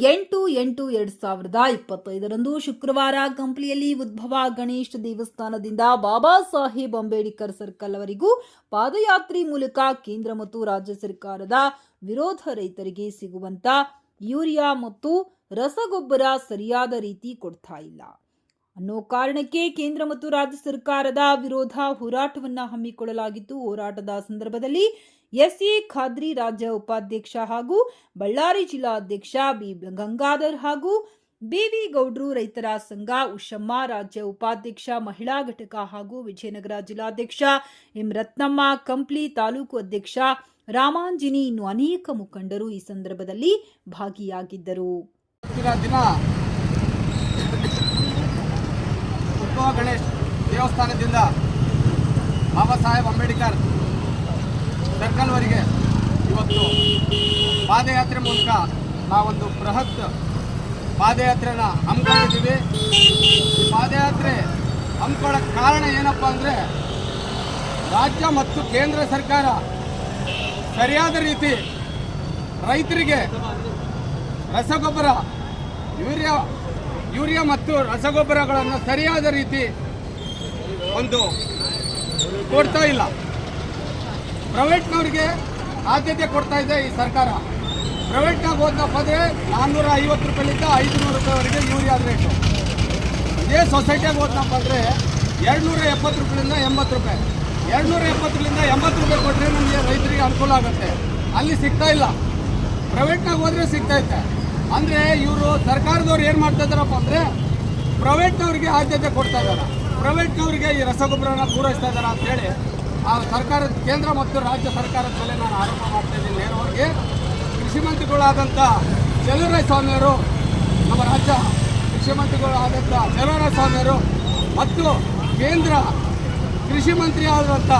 8/8/2025 ಶುಕ್ರವಾರ ಕಂಪ್ಲಿಯಲ್ಲಿ ಉದ್ಭವ ಗಣೇಶ್ ದೇವಸ್ಥಾನದಿಂದ ಬಾಬಾ ಸಾಹೇಬ್ ಅಂಬೇಡ್ಕರ್ ಸರ್ಕಲ್ ವರೆಗೂ ಪಾದಯಾತ್ರೆ ಮೂಲಕ ಕೇಂದ್ರ ಮತ್ತು ರಾಜ್ಯ ಸರ್ಕಾರದ ವಿರೋಧ ರೈತರಿಗೆ ಸಿಗುವಂತ ಯೂರಿಯಾ ಮತ್ತು ರಸಗೊಬ್ಬರ ಸರಿಯಾದ ರೀತಿ ಕೊಡ್ತಾ ಇಲ್ಲ ಅನ್ನೋ ಕಾರಣಕ್ಕೆ ಕೇಂದ್ರ ಮತ್ತು ರಾಜ್ಯ ಸರ್ಕಾರದ ವಿರೋಧ ಹೋರಾಟವನ್ನು ಹಮ್ಮಿಕೊಳ್ಳಲಾಗಿತ್ತು. ಹೋರಾಟದ ಸಂದರ್ಭದಲ್ಲಿ ಎಸ್ಎ ಖಾದ್ರಿ ರಾಜ್ಯ ಉಪಾಧ್ಯಕ್ಷ ಹಾಗೂ ಬಳ್ಳಾರಿ ಜಿಲ್ಲಾಧ್ಯಕ್ಷ ಬಿ ಗಂಗಾಧರ್ ಹಾಗೂ ಬಿವಿ ಗೌಡ್ರು ರೈತರ ಸಂಘ, ಉಷಮ್ಮ ರಾಜ್ಯ ಉಪಾಧ್ಯಕ್ಷ ಮಹಿಳಾ ಘಟಕ ಹಾಗೂ ವಿಜಯನಗರ ಜಿಲ್ಲಾಧ್ಯಕ್ಷ ಎಂ ರತ್ನಮ್ಮ, ಕಂಪ್ಲಿ ತಾಲೂಕು ಅಧ್ಯಕ್ಷ ರಾಮಾಂಜಿನಿ ಇನ್ನು ಅನೇಕ ಮುಖಂಡರು ಈ ಸಂದರ್ಭದಲ್ಲಿ ಭಾಗಿಯಾಗಿದ್ದರು. ಗಣೇಶ್ ದೇವಸ್ಥಾನದಿಂದ ಬಾಬಾ ಸಾಹೇಬ್ ಅಂಬೇಡ್ಕರ್ ಸರ್ಕಲ್ವರೆಗೆ ಇವತ್ತು ಪಾದಯಾತ್ರೆ ಮೂಲಕ ನಾವೊಂದು ಬೃಹತ್ ಪಾದಯಾತ್ರೆನ ಹಮ್ಮಿಕೊಂಡಿದ್ದೀವಿ. ಈ ಪಾದಯಾತ್ರೆ ಹಮ್ಮಿಕೊಳ್ಳೋಕ್ಕೆ ಕಾರಣ ಏನಪ್ಪ ಅಂದರೆ, ರಾಜ್ಯ ಮತ್ತು ಕೇಂದ್ರ ಸರ್ಕಾರ ಸರಿಯಾದ ರೀತಿ ರೈತರಿಗೆ ರಸಗೊಬ್ಬರ ಯೂರಿಯಾ ಮತ್ತು ರಸಗೊಬ್ಬರಗಳನ್ನು ಸರಿಯಾದ ರೀತಿ ಒಂದು ಕೊಡ್ತಾ ಇಲ್ಲ. ಪ್ರೈವೇಟ್ನವ್ರಿಗೆ ಆದ್ಯತೆ ಕೊಡ್ತಾ ಇದೆ ಈ ಸರ್ಕಾರ. ಪ್ರೈವೇಟ್ನಾಗ ಹೋದಪ್ಪ ಅಂದರೆ 450 ರೂಪಾಯಿಲಿಂದ 500 ರೂಪಾಯಿವರೆಗೆ ಯೂರಿಯಾ ರೇಟು. ಇದೇ ಸೊಸೈಟಿಯಾಗ ಹೋದಪ್ಪ ಅಂದರೆ 270 ರೂಪಾಯಿಲಿಂದ 80 ರೂಪಾಯಿ. 270ರಿಂದ 80 ರೂಪಾಯಿ ಕೊಟ್ಟರೆ ನಮಗೆ ರೈತರಿಗೆ ಅನುಕೂಲ ಆಗುತ್ತೆ. ಅಲ್ಲಿ ಸಿಗ್ತಾ ಇಲ್ಲ. ಪ್ರೈವೇಟ್ನಾಗ ಹೋದರೆ ಸಿಗ್ತೈತೆ. ಅಂದರೆ ಇವರು ಸರ್ಕಾರದವ್ರು ಏನು ಮಾಡ್ತಾ ಇದ್ದಾರಪ್ಪ ಅಂದರೆ, ಪ್ರೈವೇಟ್ನವ್ರಿಗೆ ಆದ್ಯತೆ ಕೊಡ್ತಾ ಇದ್ದಾರೆ. ಪ್ರೈವೇಟ್ನವ್ರಿಗೆ ಈ ರಸಗೊಬ್ಬರನ ಪೂರೈಸ್ತಾ ಇದ್ದಾರೆ ಅಂತೇಳಿ ಆ ಸರ್ಕಾರದ ಕೇಂದ್ರ ಮತ್ತು ರಾಜ್ಯ ಸರ್ಕಾರದ ಮೇಲೆ ನಾನು ಆರೋಪ ಮಾಡ್ತಾ ಇದ್ದೀನಿ. ನೇರವಾಗಿ ಕೃಷಿ ಮಂತ್ರಿಗಳಾದಂಥ ಚಲುವರಾಯ ಸ್ವಾಮಿಯವರು, ನಮ್ಮ ರಾಜ್ಯ ಕೃಷಿ ಮಂತ್ರಿಗಳಾದಂಥ ಚಲುವರಾಯ ಸ್ವಾಮಿಯವರು ಮತ್ತು ಕೇಂದ್ರ ಕೃಷಿ ಮಂತ್ರಿ ಆದಂಥ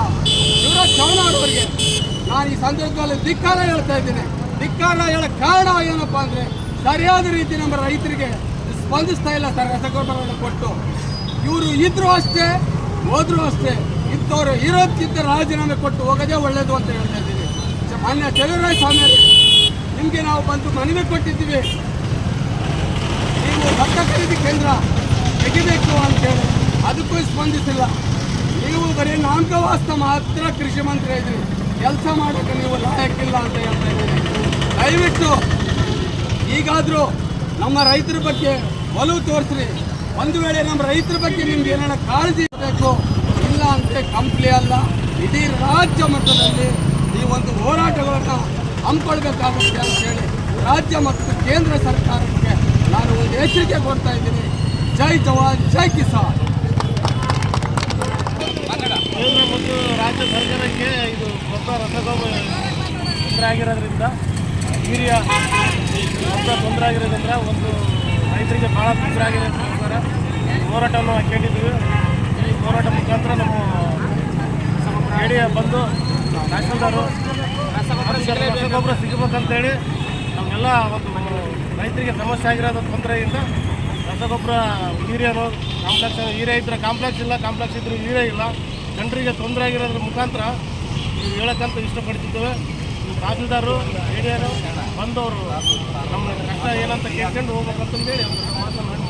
ಶಿವರಾಜ್ ಚೌಹಾಣ್ ಅವರಿಗೆ ನಾನು ಈ ಸಂದರ್ಭದಲ್ಲಿ ಧಿಕ್ಕಾರ ಹೇಳ್ತಾ ಇದ್ದೀನಿ. ಧಿಕ್ಕಾರ ಹೇಳೋ ಕಾರಣ ಏನಪ್ಪ ಅಂದರೆ, ಸರಿಯಾದ ರೀತಿ ನಮ್ಮ ರೈತರಿಗೆ ಸ್ಪಂದಿಸ್ತಾ ಇಲ್ಲ ಸರ್. ರಸಗೊಬ್ಬರವನ್ನು ಕೊಟ್ಟು ಇವರು ಇದ್ರೂ ಅಷ್ಟೇ, ಹೋದ್ರೂ ಅಷ್ಟೇ. ಇಂಥವ್ರು ಇರೋದಕ್ಕಿಂತ ರಾಜೀನಾಮೆ ಕೊಟ್ಟು ಹೋಗೋದೇ ಒಳ್ಳೆಯದು ಅಂತ ಹೇಳ್ತಾ ಇದ್ದೀವಿ. ಮಾನ್ಯ ಚಲುವರಾಯ ಸ್ವಾಮಿ, ನಿಮಗೆ ನಾವು ಬಂದು ಮನವಿ ಕೊಟ್ಟಿದ್ದೀವಿ, ನೀವು ಭತ್ತ ಖರೀದಿ ಕೇಂದ್ರ ತೆಗಿಬೇಕು ಅಂತೇಳಿ. ಅದಕ್ಕೂ ಸ್ಪಂದಿಸಿಲ್ಲ. ನೀವು ಬರೀ ನಾಮಕವಾಸ್ತ ಮಾತ್ರ ಕೃಷಿ ಮಂತ್ರಿ ಇದ್ರಿ, ಕೆಲಸ ಮಾಡೋಕ್ಕೆ ನೀವು ಲಾಯಕ್ಕಿಲ್ಲ ಅಂತ ಹೇಳ್ತಾ ಇದ್ದೀವಿ. ದಯವಿಟ್ಟು ಈಗಾದರೂ ನಮ್ಮ ರೈತರ ಬಗ್ಗೆ ಒಲವು ತೋರಿಸ್ರಿ. ಒಂದು ವೇಳೆ ನಮ್ಮ ರೈತರ ಬಗ್ಗೆ ನಿಮ್ಗೆ ಏನಾರ ಕಾಳಜಿ ಇರಬೇಕು, ಇಲ್ಲ ಅಂದರೆ ಕಂಪ್ಲಿ ಅಲ್ಲ, ಇಡೀ ರಾಜ್ಯ ಮಟ್ಟದಲ್ಲಿ ಈ ಒಂದು ಹೋರಾಟಗಳನ್ನು ಹಮ್ಮಿಕೊಳ್ಬೇಕಾಗುತ್ತೆ ಅಂತೇಳಿ ರಾಜ್ಯ ಮತ್ತು ಕೇಂದ್ರ ಸರ್ಕಾರಕ್ಕೆ ನಾನು ಒಂದು ಎಚ್ಚರಿಕೆ ಕೊಡ್ತಾ ಇದ್ದೀನಿ. ಜೈ ಜವಾನ್ ಜೈ ಕಿಸಾನ್. ಕೇಂದ್ರ ಮತ್ತು ರಾಜ್ಯ ಸರ್ಕಾರಕ್ಕೆ ಇದು ಹೊಸ ರಸಗೊಬ್ಬರ ತೊಂದರೆ ಆಗಿರೋದ್ರಿಂದ, ಯೂರಿಯಾ ಹೊಸ ತೊಂದರೆ ಆಗಿರೋದ್ರಿಂದ ಒಂದು ರೈತರಿಗೆ ಭಾಳ ತೊಂದರೆ ಆಗಿರೋದಕ್ಕೋಸ್ಕರ ಹೋರಾಟವನ್ನು ಹಾಕೊಂಡಿದ್ದೀವಿ. ಈ ಹೋರಾಟ ಮುಖಾಂತರ ನಮ್ಮ ಎಡಿಯ ಬಂದು ತಹಸೀಲ್ದಾರು ರಸಗೊಬ್ಬರ ಸಿಗಬೇಕಂತೇಳಿ ನಮ್ಮೆಲ್ಲ ಒಂದು ರೈತರಿಗೆ ಸಮಸ್ಯೆ ಆಗಿರೋದು ತೊಂದರೆಯಿಂದ ರಸಗೊಬ್ಬರ ಯೂರಿಯಾನು ಯೂರಿಯಾ ಇದ್ದರೆ ಕಾಂಪ್ಲೆಕ್ಸ್ ಇಲ್ಲ, ಕಾಂಪ್ಲೆಕ್ಸ್ ಇದ್ದರೂ ಯೂರಿಯಾ ಇಲ್ಲ. ಜನರಿಗೆ ತೊಂದರೆ ಆಗಿರೋದ್ರ ಮುಖಾಂತರ ನೀವು ಹೇಳೋಕ್ಕಂತ ಇಷ್ಟಪಡ್ತಿದ್ದೇವೆ. ತಹಸೀಲ್ದಾರು ಎಡಿಯರು ಬಂದವರು ನಮ್ಮ ಕಷ್ಟ ಏನಂತ ಕೇಳ್ಕೊಂಡು ಹೋಗ್ಬೇಕಂತಂದೇಳಿ ಮಾತನಾಡಿ